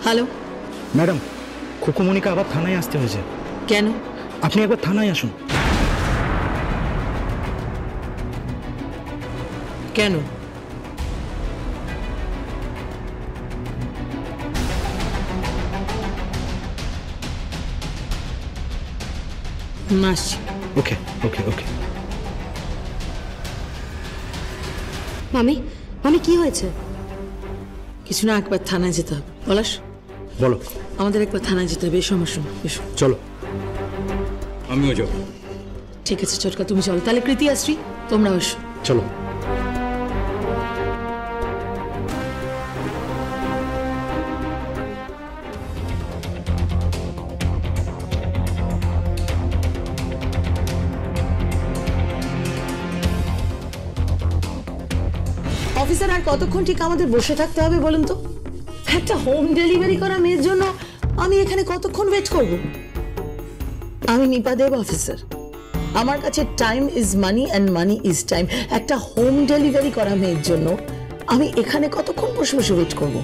Hello madam, খুকুমণিকে আবার থানায় আসতে হয়েছে। কেন? আপনি একবার থানায় আসুন। কেন? আসছি। ওকে ওকে ওকে। মামি, মামি কি হয়েছে? কিছু না, একবার থানায় যেতে হবে। পলাশ, বলো। আমাদের একবার থানায় যেতে হবে। এসো আমার সঙ্গে, এসো। চলো। আমিও যাবো। ঠিক আছে চটকা, তুমি চলো। তাহলে কৃতি আশ্রী তোমরাও এসো। চলো। অফিসার, আর কতক্ষণ ঠিক আমাদের বসে থাকতে হবে বলুন তো? একটা হোম ডেলিভারি করা মেয়ের জন্য আমি এখানে কতক্ষণ ওয়েট করব? আমি নিপা দেব, অফিসার। আমার কাছে time is money and money is time. একটা হোম ডেলিভারি করা মেয়ের জন্য আমি এখানে কতক্ষণ বসে বসে ওয়েট করব?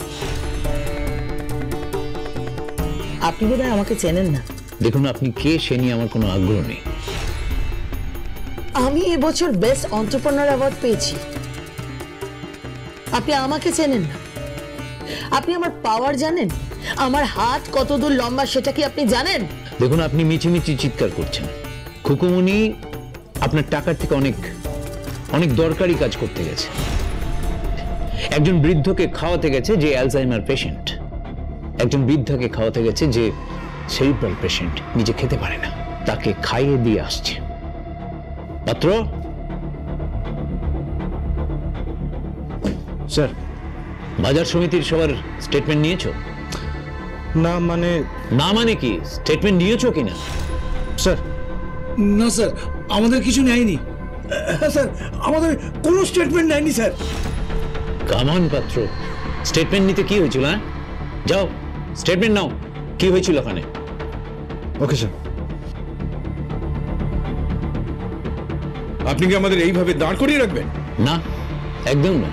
আপনি বোধহয় আমাকে চেনেন না। দেখুন, আপনি কে সে নিয়ে আমার কোনো আগ্রহ নেই। আমি এবছর বেস্ট এন্টারপ্রেনার অ্যাওয়ার্ড পেয়েছি। আপনি আমাকে চেনেন না? আপনি আমার পাওয়ার জানেন? আমার হাত কতদূর লম্বা সেটা কি আপনি জানেন? দেখুন, আপনি মিছিমিছি চিৎকার করছেন। খুকুমণি আপনার টাকার থেকে অনেক অনেক দরকারি কাজ করতে গেছে। একজন বৃদ্ধকে খাওয়াতে গেছে যে অ্যালজাইমার পেশেন্ট, একজন বৃদ্ধাকে খাওয়াতে গেছে যে সেরিব্রাল পেশেন্ট, নিজে খেতে পারে না, তাকে খাইয়ে দিয়ে আসছে। পাত্র, স্যার। বাজার সমিতির সবার স্টেটমেন্ট নিয়েছো? না মানে। না মানে কি? স্টেটমেন্ট নিয়েছো কিনা? স্যার। না স্যার, আমাদের কিছু নেয়নি। স্যার, আমাদের কোনো স্টেটমেন্ট নেয়নি স্যার। কামান পাত্র, স্টেটমেন্ট নিতে কি হয়েছিল? হ্যাঁ, যাও স্টেটমেন্ট নাও। কি হয়েছিল ওখানে? Okay sir. আপনি কি আমাদের এইভাবে দাঁড় করিয়ে রাখবেন? না, একদম না।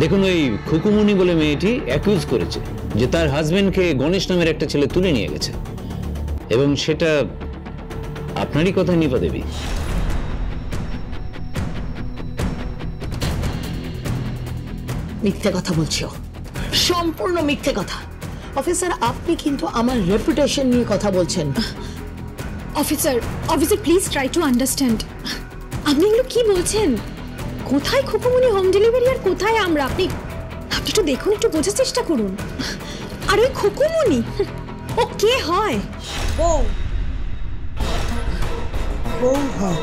দেখুন, ওই খুকুমণি বলে মেয়েটি অ্যাকিউজ করেছে যে তার হাজবেন্ডকে গণেশ নামের একটা ছেলে তুলে নিয়ে গেছে, এবং সেটা আপনারই কথা, নিপা দেবী। মিথ্যে কথা বলছো, সম্পূর্ণ মিথ্যে কথা। অফিসার, আপনি কিন্তু আমার রেপুটেশন নিয়ে কথা বলছেন। Officer, officer please try to understand. আপনি এগুলো কি বলছেন? কোথায় খুকুমণি হোম ডেলিভারি আর কোথায় আমরা? আপনি আপনি একটু দেখুন, একটু বোঝার চেষ্টা করুন। আর ওই খুকুমণি, ও কে হয়? বউ। বউ হয়।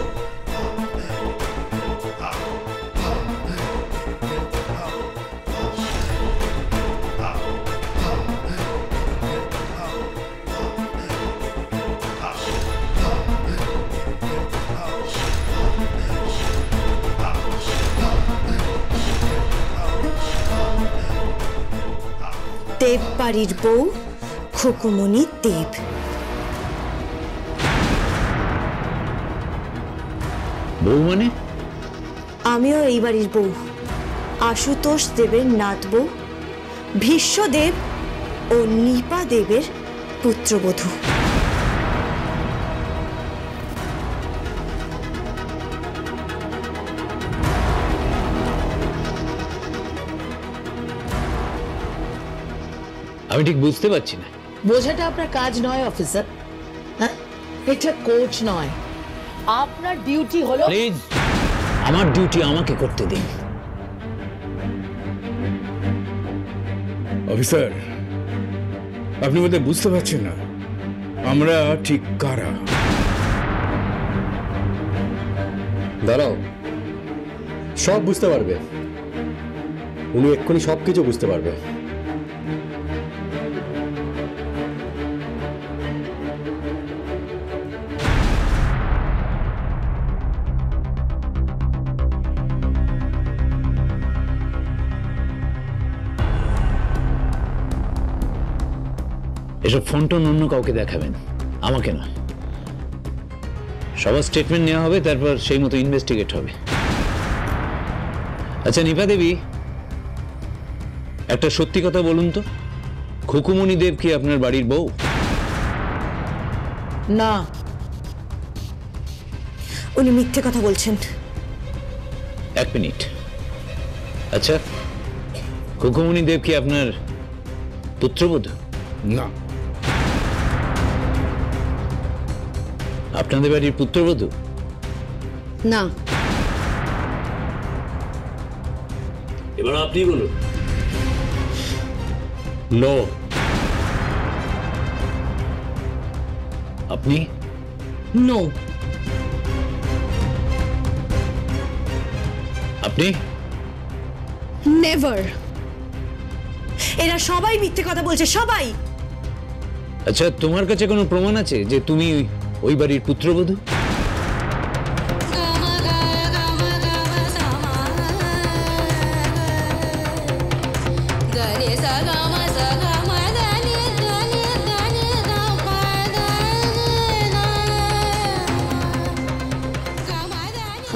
দেব বাড়ির বউ খুকুমণি দেব। বউ মানে? আমিও এই বাড়ির বউ, আশুতোষ দেবের নাত বউ, ভীষ্মদেব ও নিপা দেবের পুত্রবধূ। আমি ঠিক বুঝতে পারছি না। বোঝাটা আপনার কাজ নয় অফিসার। হ্যাঁ, এটা কোচ নয়। আপনার ডিউটি হলো। প্লিজ, আমার ডিউটি আমাকে করতে দিন। অফিসার, আপনি বোধহয় বুঝতে পারছেন না আমরা ঠিক কারা। দাঁড়াও, সব বুঝতে পারবে। উনি এক্ষুনি সবকিছু বুঝতে পারবে। এসব ফোন টোন অন্য কাউকে দেখাবেন, আমাকে না। সবার স্টেটমেন্ট নেওয়া হবে, তারপর সেই মতো ইনভেস্টিগেট হবে। আচ্ছা নিপা দেবী, একটা সত্যি কথা বলুন তো, খুকুমণি দেব কি আপনার বাড়ির বউ? না, উনি মিথ্যে কথা বলছেন। এক মিনিট। আচ্ছা, খুকুমণি দেব কি আপনার পুত্রবধূ? না। আপনাদের বাড়ির পুত্রবধূ? না। এবার আপনি বলুন। নো। আপনি? নো। আপনি? নেভার। এরা সবাই মিথ্যে কথা বলছে, সবাই। আচ্ছা, তোমার কাছে কোনো প্রমাণ আছে যে তুমি ওই বাড়ির পুত্রবধূ?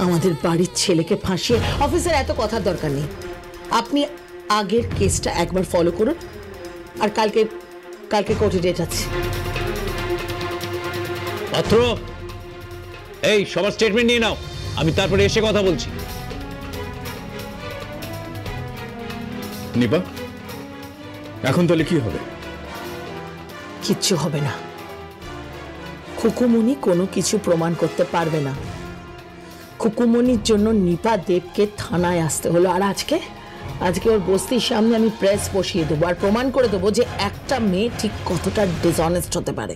আমাদের বাড়ির ছেলেকে ফাঁসিয়ে অফিসার এত কথার দরকার নেই। আপনি আগের কেসটা একবার ফলো করুন, আর কালকে কোর্টে ডেট আছে। পাত্র, এই সবার স্টেটমেন্ট নিয়ে নাও, আমি তারপরে এসে কথা বলছি। নিপা, এখন তাহলে কি হবে? কিচ্ছু হবে না। খুকুমণি কোনো কিছু প্রমাণ করতে পারবে না। খুকুমণির জন্য নিপা দেবকে থানায় আসতে হলো, আর আজকে ওর বস্তির সামনে আমি প্রেস বসিয়ে দেবো আর প্রমাণ করে দেবো যে একটা মেয়ে ঠিক কতটা ডিসঅনেস্ট হতে পারে।